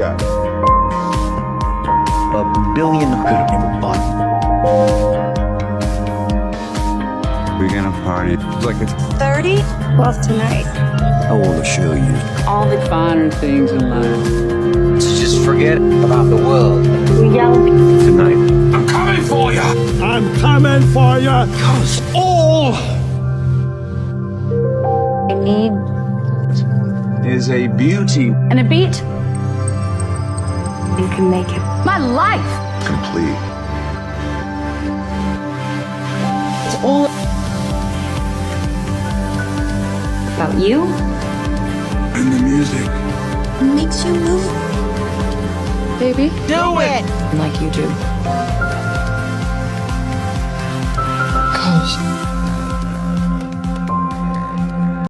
got? $1 billion could have never bought. We're gonna party like it's 30? Well, tonight. I want to show you. All the finer things in life. So just forget about the world We're young. tonight. I'm coming for you. I'm coming for you. Cause All I need Is a beauty And a beat. you can make it. My life. complete. It's all About you? And the music. Makes you move. baby. do it. Like you do.